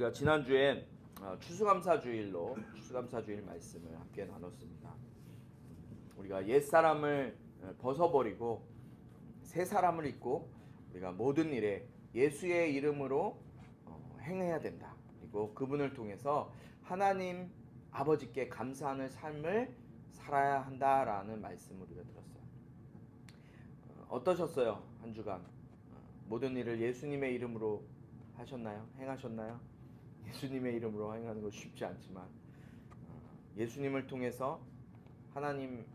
우리가 지난주에 추수감사주일 말씀을 함께 나눴습니다. 우리가 옛사람을 벗어버리고 새 사람을 입고 우리가 모든 일에 예수의 이름으로 행해야 된다. 그리고 그분을 통해서 하나님 아버지께 감사하는 삶을 살아야 한다라는 말씀을 우리가 들었어요. 어떠셨어요? 한 주간 모든 일을 예수님의 이름으로 하셨나요? 행하셨나요? 예수님의 이름으로 행하는 거 쉽지 않지만 예수님을 통해서 하나님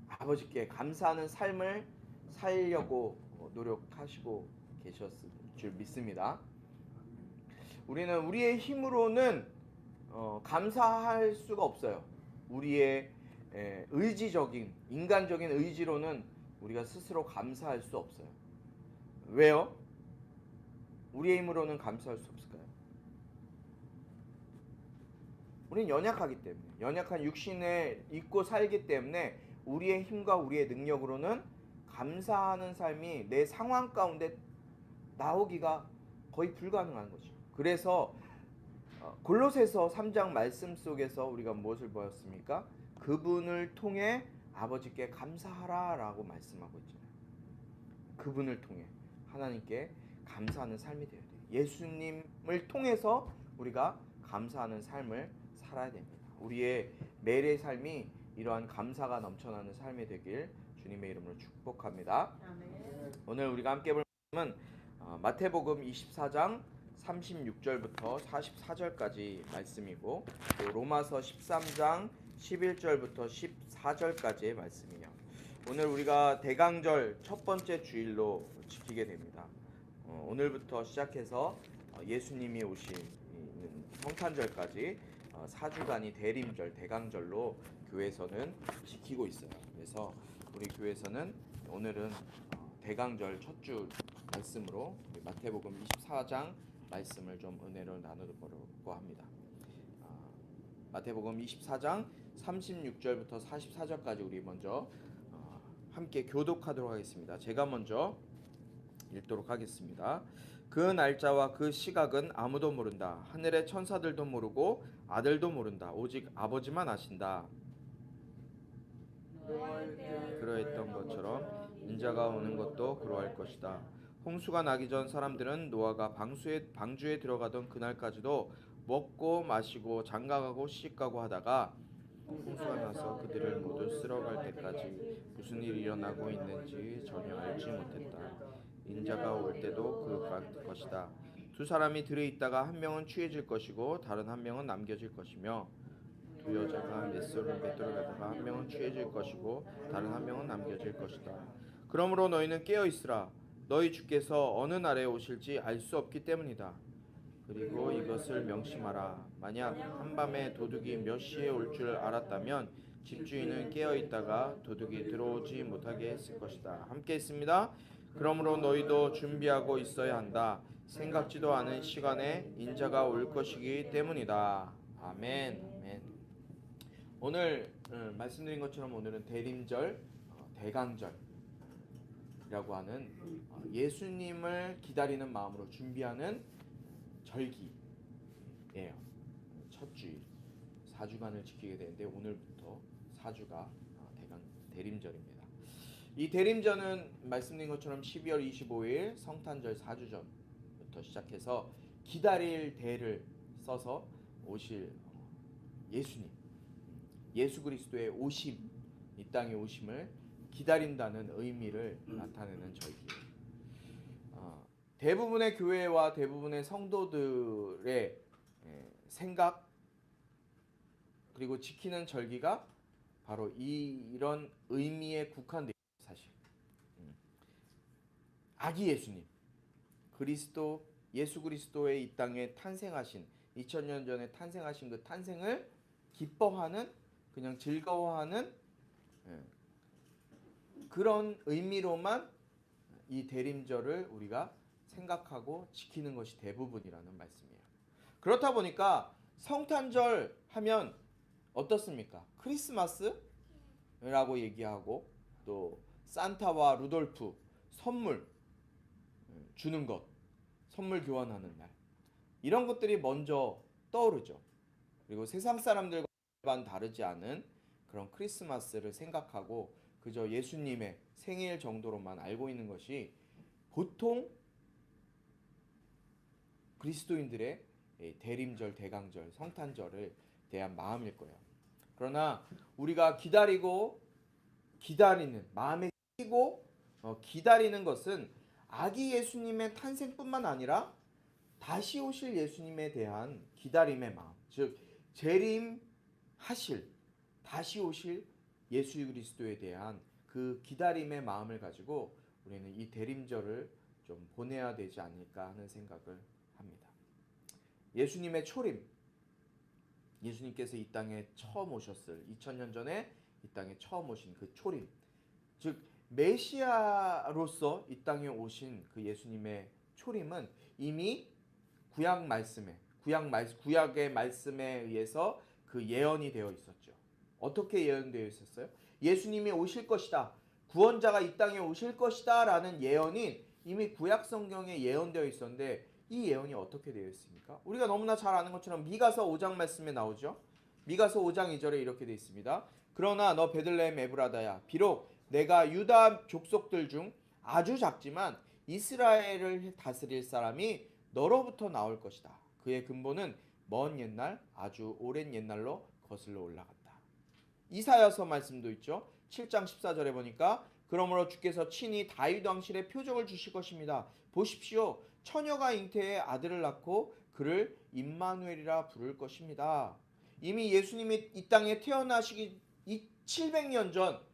아버지께 감사하는 삶을 살려고 노력하시고 계셨을 줄 믿습니다. 우리는 우리의 힘으로는 감사할 수가 없어요. 우리의 의지적인 인간적인 의지로는 우리가 스스로 감사할 수 없어요. 왜요? 우리의 힘으로는 감사할 수 없을까요? 우리는 연약하기 때문에, 연약한 육신에 입고 살기 때문에 우리의 힘과 우리의 능력으로는 감사하는 삶이 내 상황 가운데 나오기가 거의 불가능한 거죠. 그래서 골로새서 3장 말씀 속에서 우리가 무엇을 보았습니까? 그분을 통해 아버지께 감사하라 라고 말씀하고 있잖아요. 그분을 통해 하나님께 감사하는 삶이 되어야 돼요. 예수님을 통해서 우리가 감사하는 삶을 살아야 됩니다. 우리의 매일의 삶이 이러한 감사가 넘쳐나는 삶이 되길 주님의 이름으로 축복합니다. 아멘. 오늘 우리가 함께 볼 말씀은 마태복음 24장 36절부터 44절까지 말씀이고 또 로마서 13장 11절부터 14절까지의 말씀이에요. 오늘 우리가 대강절 첫 번째 주일로 지키게 됩니다. 오늘부터 시작해서 예수님이 오신 성탄절까지 4주간이 대림절, 대강절로 교회에서는 지키고 있어요. 그래서 우리 교회에서는 오늘은 대강절 첫 주 말씀으로 마태복음 24장 말씀을 좀 은혜로 나누려고 합니다. 마태복음 24장 36절부터 44절까지 우리 먼저 함께 교독하도록 하겠습니다. 제가 먼저 읽도록 하겠습니다. 그 날짜와 그 시각은 아무도 모른다. 하늘의 천사들도 모르고 아들도 모른다. 오직 아버지만 아신다. 그러했던 것처럼 인자가 오는 것도 그러할 것이다. 홍수가 나기 전 사람들은 노아가 방주에 들어가던 그날까지도 먹고 마시고 장가가고 시집가고 하다가 홍수가 나서 그들을 모두 쓸어갈 때까지 무슨 일이 일어나고 있는지 전혀 알지 못했다. 인자가 올 때도 그럴 것이다. 두 사람이 들에 있다가 한 명은 취해질 것이고 다른 한 명은 남겨질 것이며 두 여자가 맷돌을 가다가 한 명은 취해질 것이고 다른 한 명은 남겨질 것이다. 그러므로 너희는 깨어 있으라. 너희 주께서 어느 날에 오실지 알 수 없기 때문이다. 그리고 이것을 명심하라. 만약 한밤에 도둑이 몇 시에 올 줄 알았다면 집주인은 깨어 있다가 도둑이 들어오지 못하게 했을 것이다. 함께 있습니다. 그러므로 너희도 준비하고 있어야 한다. 생각지도 않은 시간에 인자가 올 것이기 때문이다. 아멘. 아멘. 오늘 말씀드린 것처럼 오늘은 대림절, 대강절이라고 하는 예수님을 기다리는 마음으로 준비하는 절기예요. 첫 주일 4주간을 지키게 되는데 오늘부터 4주가 대림절입니다. 이 대림절은 말씀드린 것처럼 12월 25일 성탄절 4주 전부터 시작해서 기다릴 대를 써서 오실 예수님, 예수 그리스도의 오심, 이 땅에 오심을 기다린다는 의미를 나타내는 절기예요. 대부분의 교회와 대부분의 성도들의 생각 그리고 지키는 절기가 바로 이런 의미에 국한되어 있어요. 사실 아기 예수님 그리스도 예수 그리스도의 이 땅에 탄생하신 2000년 전에 탄생하신 그 탄생을 기뻐하는 그냥 즐거워하는 그런 의미로만 이 대림절을 우리가 생각하고 지키는 것이 대부분이라는 말씀이에요. 그렇다 보니까 성탄절 하면 어떻습니까? 크리스마스라고 얘기하고 또 산타와 루돌프 선물 주는 것, 선물 교환하는 날. 이런 것들이 먼저 떠오르죠. 그리고 세상 사람들과는 다르지 않은 그런 크리스마스를 생각하고 그저 예수님의 생일 정도로만 알고 있는 것이 보통 그리스도인들의 대림절, 대강절, 성탄절을 대한 마음일 거예요. 그러나 우리가 기다리는 마음에 끼고 기다리는 것은 아기 예수님의 탄생뿐만 아니라 다시 오실 예수님에 대한 기다림의 마음, 즉 재림하실 다시 오실 예수 그리스도에 대한 그 기다림의 마음을 가지고 우리는 이 대림절을 좀 보내야 되지 않을까 하는 생각을 합니다. 예수님의 초림, 예수님께서 이 땅에 처음 오셨을 2000년 전에 이 땅에 처음 오신 그 초림, 즉 메시아로서 이 땅에 오신 그 예수님의 초림은 이미 구약의 말씀에 의해서 그 예언이 되어 있었죠. 어떻게 예언되어 있었어요? 예수님이 오실 것이다. 구원자가 이 땅에 오실 것이다 라는 예언이 이미 구약 성경에 예언되어 있었는데 이 예언이 어떻게 되어 있습니까? 우리가 너무나 잘 아는 것처럼 미가서 5장 말씀에 나오죠. 미가서 5장 2절에 이렇게 되어 있습니다. 그러나 너 베들레헴 에브라다야 비록 내가 유다 족속들 중 아주 작지만 이스라엘을 다스릴 사람이 너로부터 나올 것이다. 그의 근본은 먼 옛날 아주 오랜 옛날로 거슬러 올라갔다. 이사야서 말씀도 있죠. 7장 14절에 보니까 그러므로 주께서 친히 다윗 왕실의 표적을 주실 것입니다. 보십시오. 처녀가 잉태해 아들을 낳고 그를 임마누엘이라 부를 것입니다. 이미 예수님이 이 땅에 태어나시기 700년 전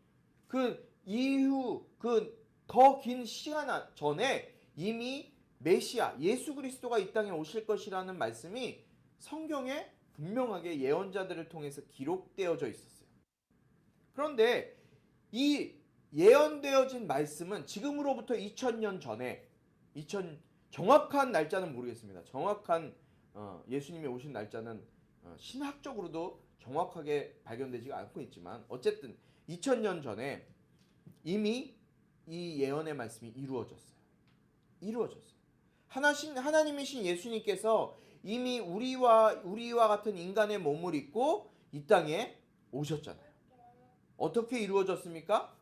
그 이후 그 더 긴 시간 전에 이미 메시아 예수 그리스도가 이 땅에 오실 것이라는 말씀이 성경에 분명하게 예언자들을 통해서 기록되어져 있었어요. 그런데 이 예언되어진 말씀은 지금으로부터 2000년 전에 정확한 날짜는 모르겠습니다. 정확한 예수님이 오신 날짜는 신학적으로도 정확하게 발견되지가 않고 있지만 어쨌든 2000년 전에 이미 이 예언의 말씀이 이루어졌어요. 하나님이신 예수님께서 이미 우리와 같은 인간의 몸을 입고 이 땅에 오셨잖아요. 어떻게 이루어졌습니까?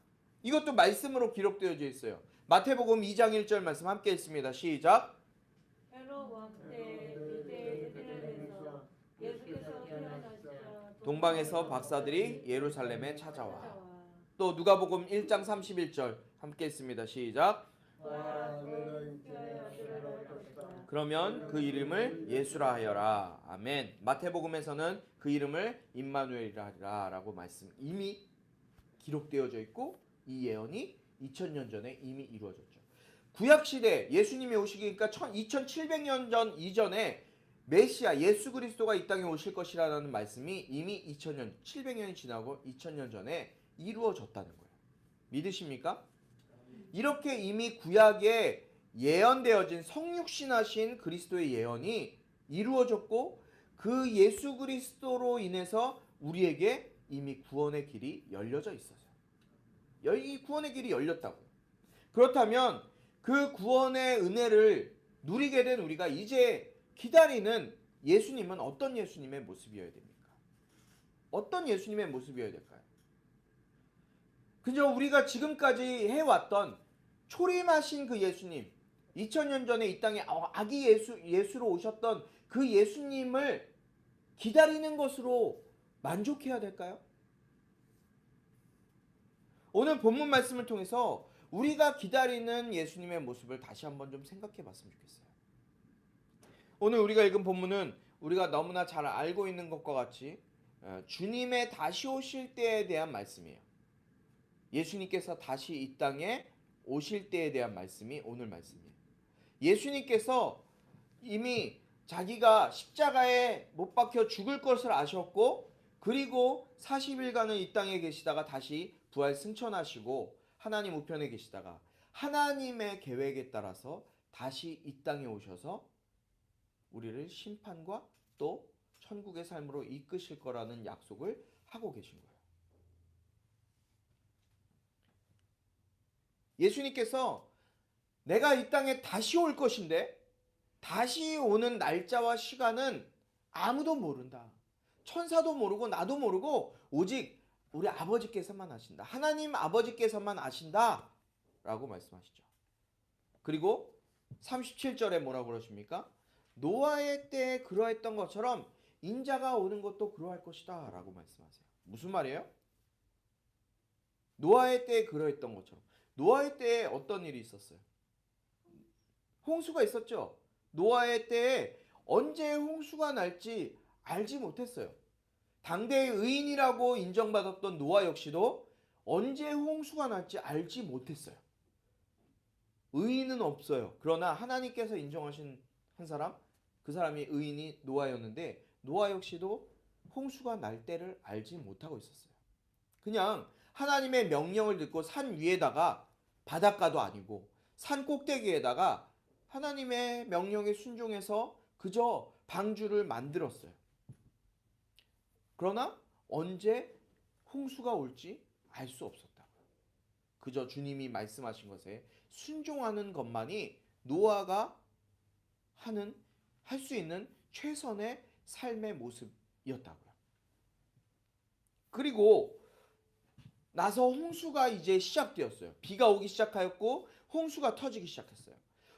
이것도 말씀으로 기록되어져 있어요. 마태복음 2장 1절 말씀 함께 읽습니다. 시작. 헤롯 왕때 베들레헴에서 예수께서 태어나시자 동방에서 박사들이 예루살렘에 찾아와. 또 누가복음 1장 31절 함께 읽습니다. 시작. 그러면 그 이름을 예수라 하여라. 아멘. 마태복음에서는 그 이름을 임마누엘이라 하리라 라고 말씀 이미 기록되어져 있고 이 예언이 2000년 전에 이미 이루어졌죠. 구약시대 예수님이 오시기니까 2700년 전 이전에 메시아 예수 그리스도가 이 땅에 오실 것이라는 말씀이 이미 700년이 지나고 2000년 전에 이루어졌다는 거예요. 믿으십니까? 이렇게 이미 구약에 예언되어진 성육신하신 그리스도의 예언이 이루어졌고 그 예수 그리스도로 인해서 우리에게 이미 구원의 길이 열려져 있었어요. 이 구원의 길이 열렸다고요. 그렇다면 그 구원의 은혜를 누리게 된 우리가 이제 기다리는 예수님은 어떤 예수님의 모습이어야 됩니까? 어떤 예수님의 모습이어야 될까요? 그저 우리가 지금까지 해왔던 초림하신 그 예수님, 2000년 전에 이 땅에 아기 예수로 오셨던 그 예수님을 기다리는 것으로 만족해야 될까요? 오늘 본문 말씀을 통해서 우리가 기다리는 예수님의 모습을 다시 한번 좀 생각해 봤으면 좋겠어요. 오늘 우리가 읽은 본문은 우리가 너무나 잘 알고 있는 것과 같이 주님의 다시 오실 때에 대한 말씀이에요. 예수님께서 다시 이 땅에 오실 때에 대한 말씀이 오늘 말씀이에요. 예수님께서 이미 자기가 십자가에 못 박혀 죽을 것을 아셨고 그리고 40일간은 이 땅에 계시다가 다시 부활 승천하시고 하나님 우편에 계시다가 하나님의 계획에 따라서 다시 이 땅에 오셔서 우리를 심판과 또 천국의 삶으로 이끄실 거라는 약속을 하고 계신 거예요. 예수님께서 내가 이 땅에 다시 올 것인데 다시 오는 날짜와 시간은 아무도 모른다. 천사도 모르고 나도 모르고 오직 우리 아버지께서만 아신다. 하나님 아버지께서만 아신다. 라고 말씀하시죠. 그리고 37절에 뭐라고 그러십니까? 노아의 때에 그러했던 것처럼 인자가 오는 것도 그러할 것이다. 라고 말씀하세요. 무슨 말이에요? 노아의 때에 그러했던 것처럼. 노아의 때에 어떤 일이 있었어요? 홍수가 있었죠. 노아의 때에 언제 홍수가 날지 알지 못했어요. 당대의 의인이라고 인정받았던 노아 역시도 언제 홍수가 날지 알지 못했어요. 의인은 없어요. 그러나 하나님께서 인정하신 한 사람, 그 사람이 의인이 노아였는데 노아 역시도 홍수가 날 때를 알지 못하고 있었어요. 그냥 하나님의 명령을 듣고 산 위에다가, 바닷가도 아니고 산 꼭대기에다가 하나님의 명령에 순종해서 그저 방주를 만들었어요. 그러나 언제 홍수가 올지 알 수 없었다고요. 그저 주님이 말씀하신 것에 순종하는 것만이 노아가 할 수 있는 최선의 삶의 모습이었다고요. 그리고 나서 홍수가 이제 시작되었어요. 비가 오기 시작하였고 홍수가 터지기 시작했어요.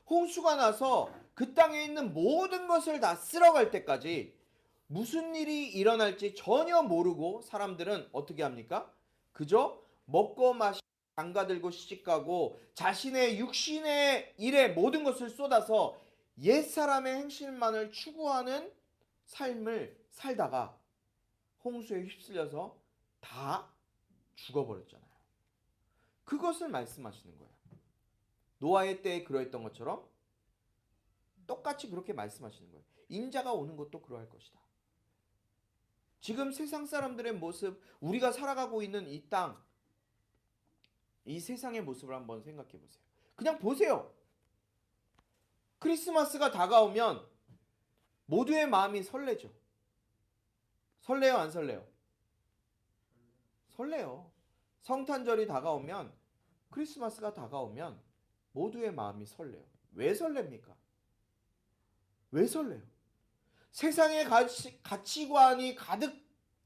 홍수가 나서 그 땅에 있는 모든 것을 다 쓸어갈 때까지 무슨 일이 일어날지 전혀 모르고 사람들은 어떻게 합니까? 그저 먹고 마시고 장가들고 시집가고 자신의 육신의 일에 모든 것을 쏟아서 옛사람의 행실만을 추구하는 삶을 살다가 홍수에 휩쓸려서 다 죽어버렸잖아요. 그것을 말씀하시는 거예요. 노아의 때에 그러했던 것처럼 똑같이 그렇게 말씀하시는 거예요. 인자가 오는 것도 그러할 것이다. 지금 세상 사람들의 모습, 우리가 살아가고 있는 이 땅, 이 세상의 모습을 한번 생각해 보세요. 그냥 보세요. 크리스마스가 다가오면 모두의 마음이 설레죠. 설레요, 안 설레요? 설레요. 성탄절이 다가오면, 크리스마스가 다가오면 모두의 마음이 설레요. 왜 설렙니까? 왜 설레요? 세상의 가치관이 가득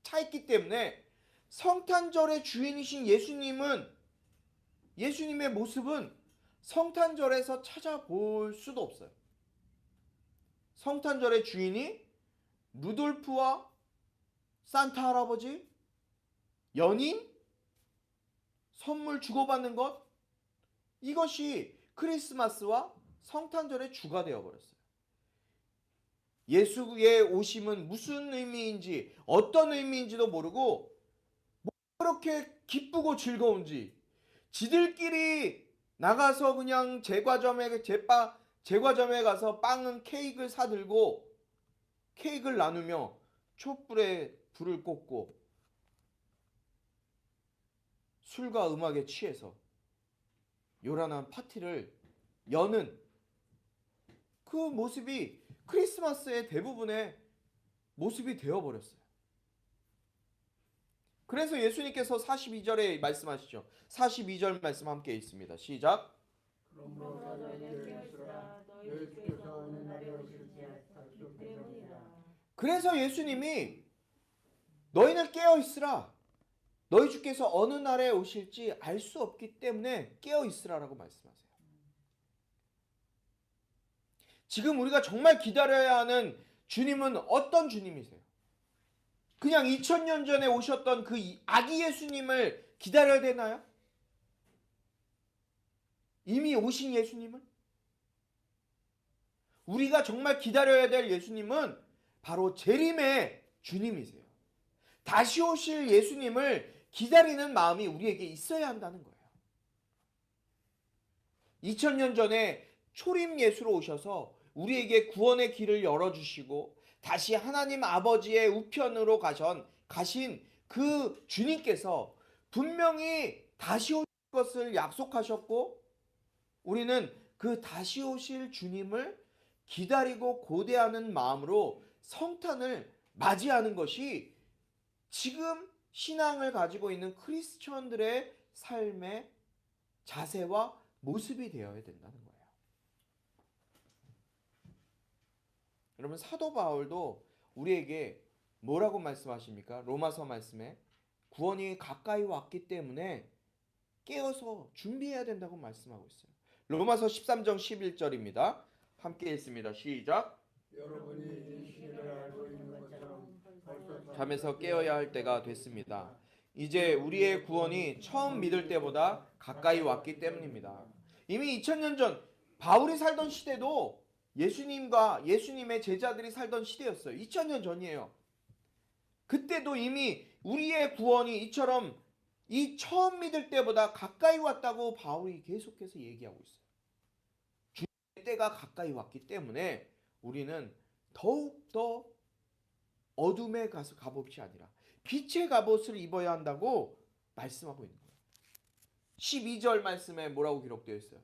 차 있기 때문에 성탄절의 주인이신 예수님의 모습은 성탄절에서 찾아볼 수도 없어요. 성탄절의 주인이 루돌프와 산타 할아버지, 연인, 선물 주고받는 것, 이것이 크리스마스와 성탄절의 주가 되어버렸어요. 예수의 오심은 무슨 의미인지, 어떤 의미인지도 모르고 그렇게 기쁘고 즐거운지, 지들끼리 나가서 그냥 제과점에 가서 빵은 케이크를 사들고 케이크를 나누며 촛불에 불을 꽂고 술과 음악에 취해서 요란한 파티를 여는 그 모습이 크리스마스의 대부분의 모습이 되어버렸어요. 그래서 예수님께서 42절에 말씀하시죠. 42절 말씀 함께 있습니다. 시작. 그러므로 너희는 깨어있으라. 너희 주께서 오는 날이 오실지 알기 때문이라. 그래서 예수님이 너희는 깨어있으라. 너희 주께서 어느 날에 오실지 알 수 없기 때문에 깨어있으라라고 말씀하세요. 지금 우리가 정말 기다려야 하는 주님은 어떤 주님이세요? 그냥 2000년 전에 오셨던 그 아기 예수님을 기다려야 되나요? 이미 오신 예수님을? 우리가 정말 기다려야 될 예수님은 바로 재림의 주님이세요. 다시 오실 예수님을 기다리는 마음이 우리에게 있어야 한다는 거예요. 2000년 전에 초림 예수로 오셔서 우리에게 구원의 길을 열어주시고 다시 하나님 아버지의 우편으로 가신 그 주님께서 분명히 다시 오실 것을 약속하셨고 우리는 그 다시 오실 주님을 기다리고 고대하는 마음으로 성탄을 맞이하는 것이 지금 신앙을 가지고 있는 크리스천들의 삶의 자세와 모습이 되어야 된다는 거예요. 여러분 사도 바울도 우리에게 뭐라고 말씀하십니까? 로마서 말씀에 구원이 가까이 왔기 때문에 깨어서 준비해야 된다고 말씀하고 있어요. 로마서 13장 11절입니다. 함께 읽습니다. 시작. 여러분이 이 시를 알고 있는 것처럼 벌써 잠에서 깨어야 할 때가 됐습니다. 이제 우리의 구원이 처음 믿을 때보다 가까이 왔기 때문입니다. 이미 2000년 전 바울이 살던 시대도 예수님과 예수님의 제자들이 살던 시대였어요. 2000년 전이에요. 그때도 이미 우리의 구원이 이처럼 이 처음 믿을 때보다 가까이 왔다고 바울이 계속해서 얘기하고 있어요. 주님의 때가 가까이 왔기 때문에 우리는 더욱더 어둠의 갑옷이 아니라 빛의 갑옷을 입어야 한다고 말씀하고 있는 거예요. 12절 말씀에 뭐라고 기록되어 있어요?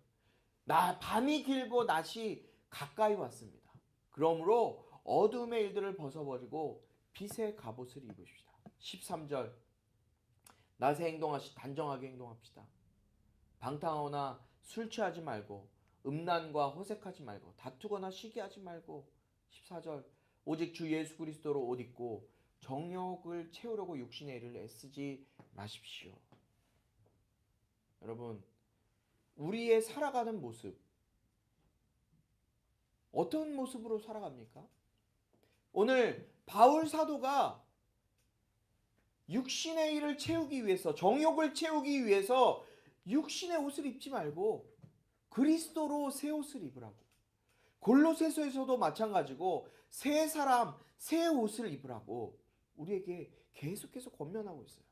밤이 길고 낮이 가까이 왔습니다. 그러므로 어둠의 일들을 벗어버리고 빛의 갑옷을 입으십시다. 13절 낮에 단정하게 행동합시다. 방탕하거나 술 취하지 말고 음란과 호색하지 말고 다투거나 시기하지 말고 14절 오직 주 예수 그리스도로 옷 입고 정욕을 채우려고 육신의 일을 애쓰지 마십시오. 여러분 우리의 살아가는 모습 어떤 모습으로 살아갑니까? 오늘 바울 사도가 육신의 일을 채우기 위해서 정욕을 채우기 위해서 육신의 옷을 입지 말고 그리스도로 새 옷을 입으라고. 골로새서에서도 마찬가지고 새 사람, 새 옷을 입으라고 우리에게 계속해서 권면하고 있어요.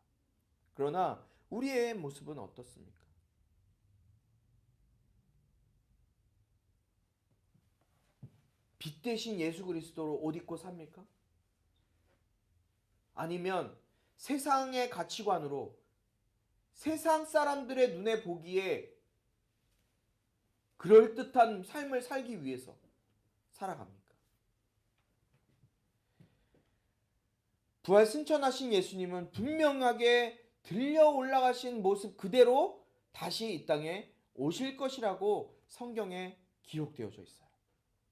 그러나 우리의 모습은 어떻습니까? 빛 대신 예수 그리스도로 옷 입고 삽니까? 아니면 세상의 가치관으로 세상 사람들의 눈에 보기에 그럴듯한 삶을 살기 위해서 살아갑니까? 부활 승천하신 예수님은 분명하게 들려 올라가신 모습 그대로 다시 이 땅에 오실 것이라고 성경에 기록되어져 있어요.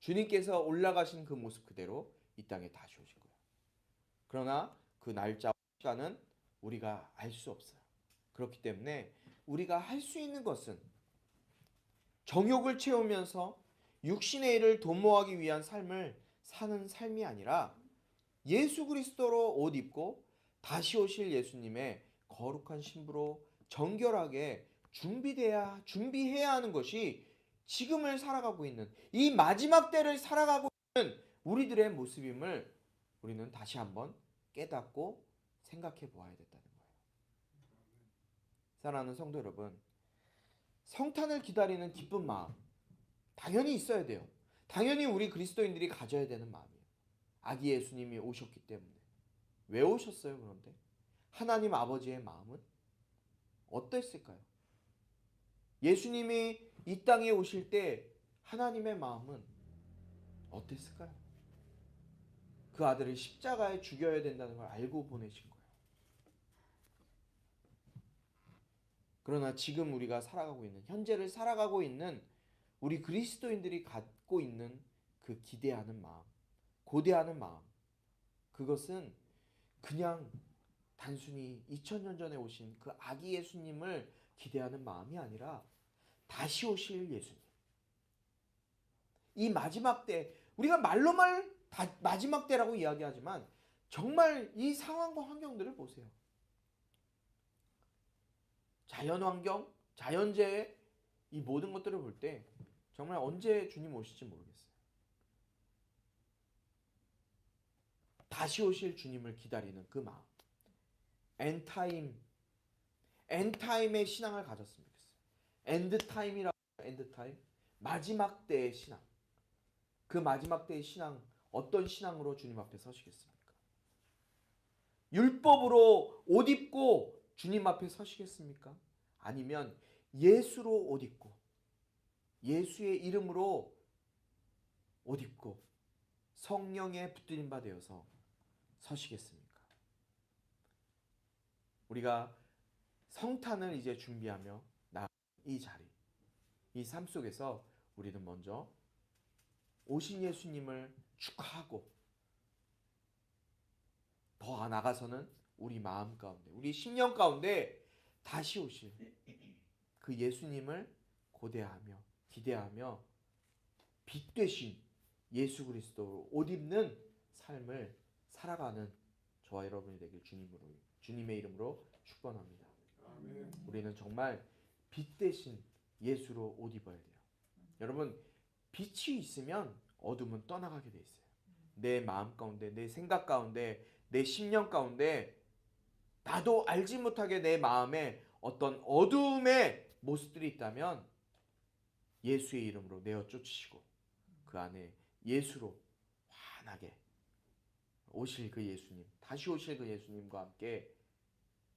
주님께서 올라가신 그 모습 그대로 이 땅에 다시 오실 거예요. 그러나 그 날짜와 시간은 우리가 알 수 없어요. 그렇기 때문에 우리가 할 수 있는 것은 정욕을 채우면서 육신의 일을 도모하기 위한 삶을 사는 삶이 아니라 예수 그리스도로 옷 입고 다시 오실 예수님의 거룩한 신부로 정결하게 준비해야 하는 것이 지금을 살아가고 있는 이 마지막 때를 살아가고 있는 우리들의 모습임을 우리는 다시 한번 깨닫고 생각해 보아야 된다는 거예요. 사랑하는 성도 여러분, 성탄을 기다리는 기쁜 마음 당연히 있어야 돼요. 당연히 우리 그리스도인들이 가져야 되는 마음이에요. 아기 예수님이 오셨기 때문에. 왜 오셨어요, 그런데? 하나님 아버지의 마음은 어땠을까요? 예수님이 이 땅에 오실 때 하나님의 마음은 어땠을까요? 그 아들을 십자가에 죽여야 된다는 걸 알고 보내신 거예요. 그러나 지금 우리가 살아가고 있는, 현재를 살아가고 있는 우리 그리스도인들이 갖고 있는 그 기대하는 마음, 고대하는 마음, 그것은 그냥 단순히 2000년 전에 오신 그 아기 예수님을 기대하는 마음이 아니라 다시 오실 예수님. 이 마지막 때, 우리가 말로만 마지막 때라고 이야기하지만 정말 이 상황과 환경들을 보세요. 자연환경, 자연재해, 이 모든 것들을 볼 때 정말 언제 주님 오실지 모르겠어요. 다시 오실 주님을 기다리는 그 마음. 엔타임의 신앙을 가졌으면 좋겠어요. 엔드타임이라고 해요. 엔드타임. 마지막 때의 신앙. 그 마지막 때의 신앙, 어떤 신앙으로 주님 앞에 서시겠습니까? 율법으로 옷 입고 주님 앞에 서시겠습니까? 아니면 예수로 옷 입고 예수의 이름으로 옷 입고 성령에 붙들린 바 되어서 서시겠습니까? 우리가 성탄을 이제 준비하며 이 자리, 이 삶 속에서 우리는 먼저 오신 예수님을 축하하고 더 나아가서는 우리 마음 가운데, 우리 심령 가운데 다시 오실 그 예수님을 고대하며 기대하며 빛 되신 예수 그리스도로 옷 입는 삶을 살아가는 저와 여러분이 되길 주님의 이름으로 축원합니다. 아멘. 우리는 정말 빛 대신 예수로 옷 입어야 돼요. 여러분, 빛이 있으면 어둠은 떠나가게 돼 있어요. 내 마음 가운데, 내 생각 가운데, 내 심령 가운데 나도 알지 못하게 내 마음에 어떤 어둠의 모습들이 있다면 예수의 이름으로 내어 쫓으시고 그 안에 예수로 환하게 오실 그 예수님, 다시 오실 그 예수님과 함께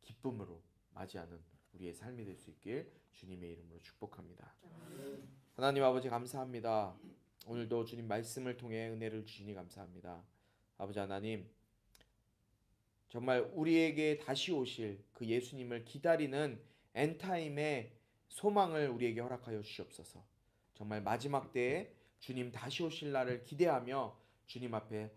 기쁨으로 맞이하는 우리의 삶이 될 수 있길 주님의 이름으로 축복합니다. 하나님 아버지 감사합니다. 오늘도 주님 말씀을 통해 은혜를 주시니 감사합니다. 아버지 하나님, 정말 우리에게 다시 오실 그 예수님을 기다리는 엔타임의 소망을 우리에게 허락하여 주시옵소서. 정말 마지막 때에 주님 다시 오실 날을 기대하며 주님 앞에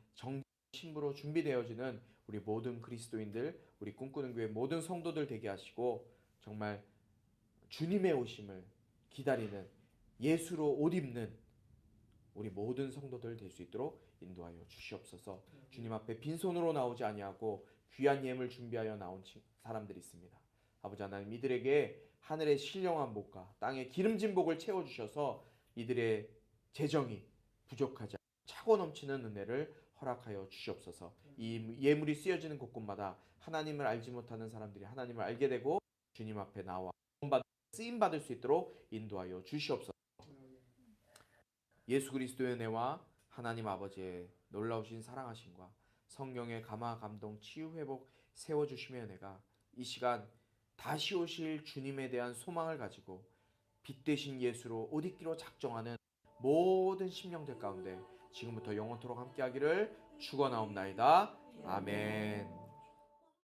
신부로 준비되어지는 우리 모든 그리스도인들, 우리 꿈꾸는 교회 모든 성도들 되게 하시고 정말 주님의 오심을 기다리는 예수로 옷 입는 우리 모든 성도들 될 수 있도록 인도하여 주시옵소서. 주님 앞에 빈손으로 나오지 아니하고 귀한 예물 준비하여 나온 사람들이 있습니다. 아버지 하나님, 이들에게 하늘의 신령한 복과 땅의 기름진 복을 채워주셔서 이들의 재정이 부족하지 않고 차고 넘치는 은혜를 허락하여 주시옵소서. 이 예물이 쓰여지는 곳곳마다 하나님을 알지 못하는 사람들이 하나님을 알게 되고 주님 앞에 나와 쓰임받을 수 있도록 인도하여 주시옵소서. 예수 그리스도의 은혜와 하나님 아버지의 놀라우신 사랑하심과 성령의 감화 감동 치유 회복 세워주심의 은혜가 이 시간 다시 오실 주님에 대한 소망을 가지고 빛 되신 예수로 옷 입기로 작정하는 모든 심령들 가운데 지금부터 영원토록 함께하기를 축원하옵나이다. 아멘.